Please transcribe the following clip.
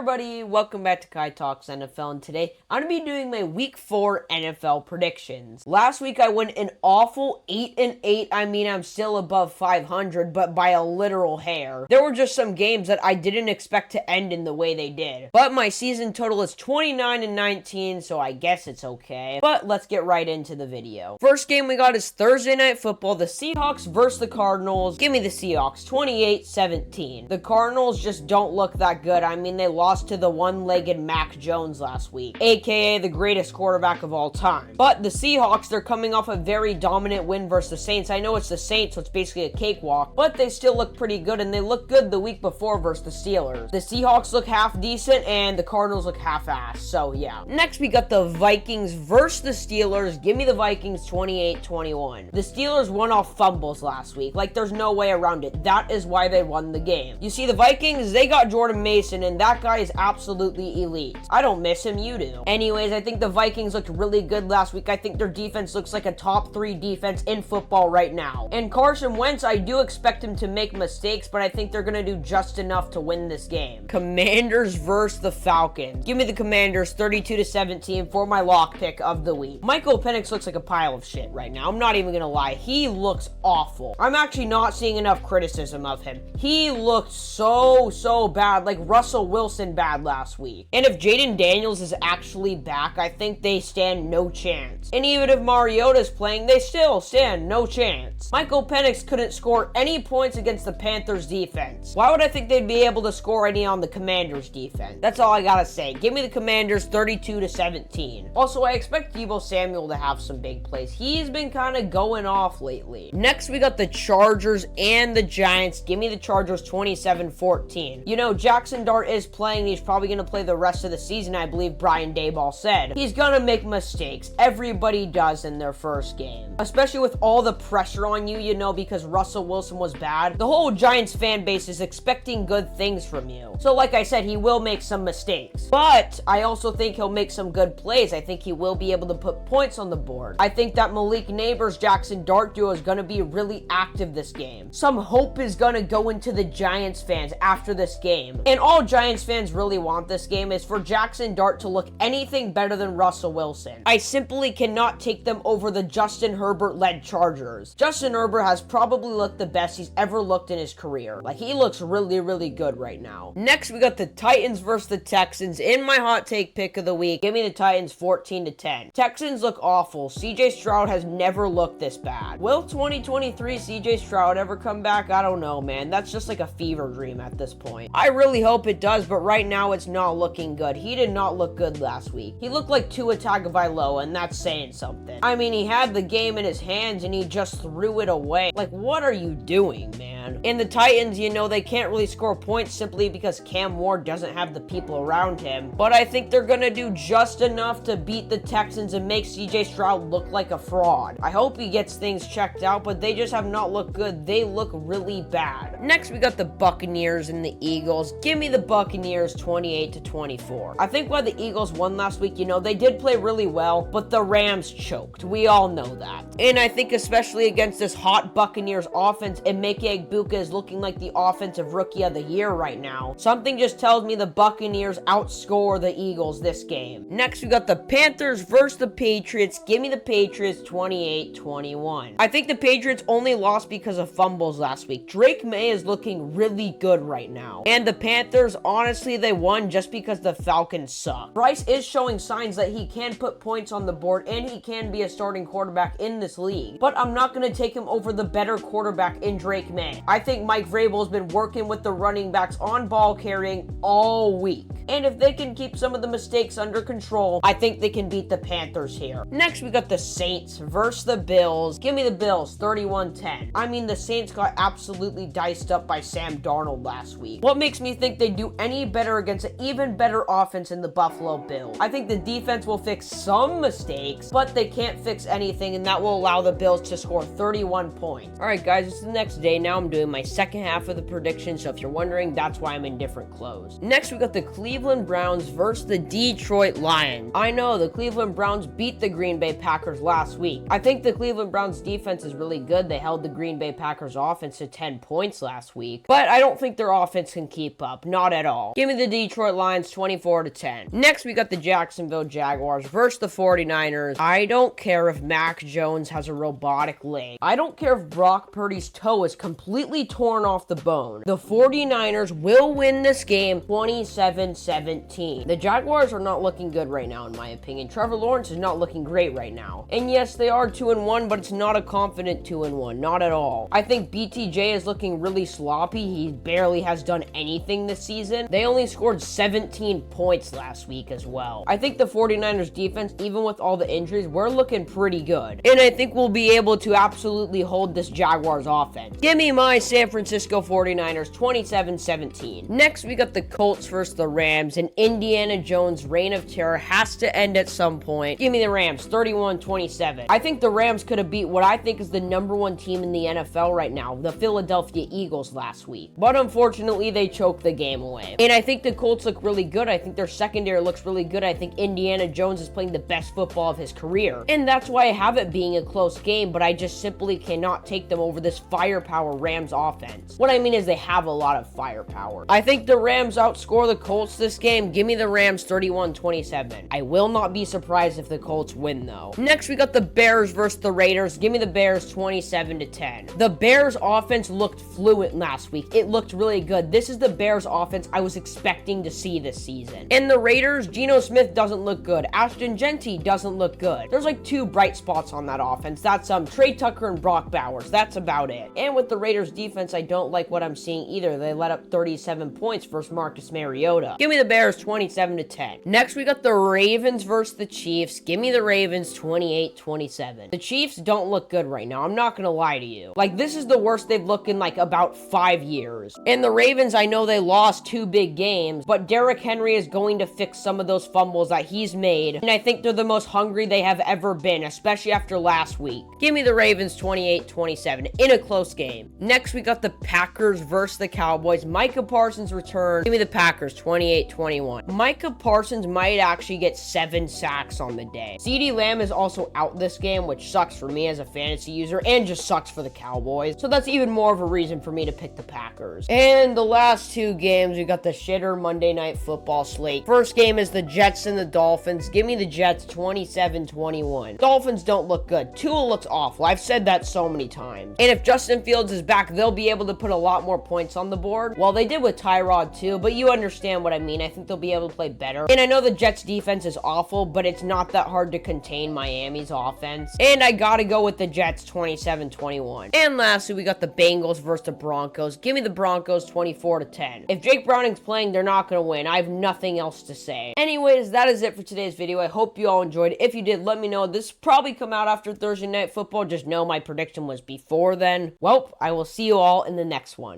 everybody, welcome back to Kai Talks NFL, and today I'm going to be doing my Week 4 NFL predictions. Last week I went an awful 8-8, I'm still above 500, but by a literal hair. There were just some games that I didn't expect to end in the way they did. But my season total is 29-19, so I guess it's okay. But let's get right into the video. First game we got is Thursday Night Football, the Seahawks versus the Cardinals. Give me the Seahawks, 28-17. The Cardinals just don't look that good. They lost to the one-legged Mac Jones last week, aka the greatest quarterback of all time. But the Seahawks, they're coming off a very dominant win versus the Saints. I know it's the Saints, so it's basically a cakewalk, but they still look pretty good, and they looked good the week before versus the Steelers. The Seahawks look half decent, and the Cardinals look half-assed, so yeah. Next, we got the Vikings versus the Steelers. Give me the Vikings, 28-21. The Steelers won off fumbles last week. There's no way around it. That is why they won the game. You see, the Vikings, they got Jordan Mason, and that guy is absolutely elite. I don't miss him, you do. Anyways, I think the Vikings looked really good last week. I think their defense looks like a top 3 defense in football right now. And Carson Wentz, I do expect him to make mistakes, but I think they're going to do just enough to win this game. Commanders versus the Falcons. Give me the Commanders, 32-17 for my lock pick of the week. Michael Penix looks like a pile of shit right now. I'm not even going to lie. He looks awful. I'm actually not seeing enough criticism of him. He looked so bad, like Russell Wilson bad last week. And if Jaden Daniels is actually back, I think they stand no chance. And even if Mariota's playing, they still stand no chance. Michael Penix couldn't score any points against the Panthers defense. Why would I think they'd be able to score any on the Commanders defense? That's all I gotta say. Give me the Commanders, 32-17. Also, I expect Deebo Samuel to have some big plays. He's been kind of going off lately. Next, we got the Chargers and the Giants. Give me the Chargers, 27-14. You know, Jackson Dart is playing. He's probably going to play the rest of the season, I believe Brian Daboll said. He's going to make mistakes. Everybody does in their first game. Especially with all the pressure on you, because Russell Wilson was bad. The whole Giants fan base is expecting good things from you. So like I said, he will make some mistakes. But I also think he'll make some good plays. I think he will be able to put points on the board. I think that Malik Neighbors, Jackson Dart duo is going to be really active this game. Some hope is going to go into the Giants fans after this game. And all Giants fans really want this game is for Jackson Dart to look anything better than Russell Wilson. I simply cannot take them over the Justin Herbert-led Chargers. Justin Herbert has probably looked the best he's ever looked in his career. He looks really good right now. Next, we got the Titans versus the Texans. In my hot take pick of the week, give me the Titans, 14-10. Texans look awful. CJ Stroud has never looked this bad. Will 2023 CJ Stroud ever come back? I don't know, man. That's just like a fever dream at this point. I really hope it does, but right now it's not looking good. He did not look good last week. He looked like Tua Tagovailoa, and that's saying something. He had the game in his hands and he just threw it away. What are you doing, man? And the Titans, they can't really score points simply because Cam Ward doesn't have the people around him. But I think they're gonna do just enough to beat the Texans and make CJ Stroud look like a fraud. I hope he gets things checked out, but they just have not looked good. They look really bad. Next, we got the Buccaneers and the Eagles. Give me the Buccaneers, 28-24. I think why the Eagles won last week, they did play really well, but the Rams choked. We all know that. And I think especially against this hot Buccaneers offense, Emeka Egbuka is looking like the offensive rookie of the year right now. Something just tells me the Buccaneers outscore the Eagles this game. Next, we got the Panthers versus the Patriots. Give me the Patriots, 28-21. I think the Patriots only lost because of fumbles last week. Drake May is looking really good right now. And the Panthers, honestly, they won just because the Falcons suck. Bryce is showing signs that he can put points on the board and he can be a starting quarterback in this league. But I'm not going to take him over the better quarterback in Drake May. I think Mike Vrabel has been working with the running backs on ball carrying all week. And if they can keep some of the mistakes under control, I think they can beat the Panthers here. Next, we got the Saints versus the Bills. Give me the Bills, 31-10. The Saints got absolutely diced up by Sam Darnold last week. What makes me think they do any better against an even better offense in the Buffalo Bills? I think the defense will fix some mistakes, but they can't fix anything, and that will allow the Bills to score 31 points. All right, guys, it's the next day. Now I'm doing doing my second half of the prediction, so if you're wondering, that's why I'm in different clothes. Next, we got the Cleveland Browns versus the Detroit Lions. I know, the Cleveland Browns beat the Green Bay Packers last week. I think the Cleveland Browns defense is really good. They held the Green Bay Packers offense to 10 points last week, but I don't think their offense can keep up. Not at all. Give me the Detroit Lions 24-10. Next, we got the Jacksonville Jaguars versus the 49ers. I don't care if Mac Jones has a robotic leg. I don't care if Brock Purdy's toe is completely torn off the bone. The 49ers will win this game 27-17. The Jaguars are not looking good right now, in my opinion. Trevor Lawrence is not looking great right now. And yes, they are 2-1, but it's not a confident 2-1. Not at all. I think BTJ is looking really sloppy. He barely has done anything this season. They only scored 17 points last week as well. I think the 49ers defense, even with all the injuries, we're looking pretty good. And I think we'll be able to absolutely hold this Jaguars offense. Give me my San Francisco 49ers 27-17. Next, we got the Colts versus the Rams, and Indiana Jones' reign of terror has to end at some point. Give me the Rams 31-27. I think the Rams could have beat what I think is the #1 team in the NFL right now, the Philadelphia Eagles, last week. But unfortunately, they choked the game away. And I think the Colts look really good. I think their secondary looks really good. I think Indiana Jones is playing the best football of his career. And that's why I have it being a close game, but I just simply cannot take them over this firepower Rams offense. What I mean is they have a lot of firepower. I think the Rams outscore the Colts this game. Give me the Rams 31-27. I will not be surprised if the Colts win, though. Next, we got the Bears versus the Raiders. Give me the Bears 27-10. The Bears offense looked fluent last week. It looked really good. This is the Bears offense I was expecting to see this season. And the Raiders, Geno Smith doesn't look good. Ashton Genty doesn't look good. There's like 2 bright spots on that offense. That's Trey Tucker and Brock Bowers. That's about it. And with the Raiders defense, I don't like what I'm seeing either. They let up 37 points versus Marcus Mariota. Give me the Bears 27-10. Next, we got the Ravens versus the Chiefs. Give me the Ravens 28-27. The Chiefs don't look good right now. I'm not gonna lie to you. Like, this is the worst they've looked in like about 5 years. And the Ravens, I know they lost 2 big games, but Derrick Henry is going to fix some of those fumbles that he's made. And I think they're the most hungry they have ever been, especially after last week. Give me the Ravens 28-27 in a close game. Next, we got the Packers versus the Cowboys. Micah Parsons return. Give me the Packers 28-21. Micah Parsons might actually get 7 sacks on the day. CeeDee Lamb is also out this game, which sucks for me as a fantasy user and just sucks for the Cowboys. So that's even more of a reason for me to pick the Packers. And the last 2 games, we got the shitter Monday Night Football slate. First game is the Jets and the Dolphins. Give me the Jets 27-21. Dolphins don't look good. Tua looks awful. I've said that so many times. And if Justin Fields is back, they'll be able to put a lot more points on the board. Well, they did with Tyrod too, but you understand what I mean. I think they'll be able to play better. And I know the Jets defense is awful, but it's not that hard to contain Miami's offense. And I gotta go with the Jets 27-21. And lastly, we got the Bengals versus the Broncos. Give me the Broncos 24-10. If Jake Browning's playing, they're not gonna win. I have nothing else to say. Anyways, that is it for today's video. I hope you all enjoyed. If you did, let me know. This probably come out after Thursday Night Football. Just know my prediction was before then. Well, I will see you all in the next one.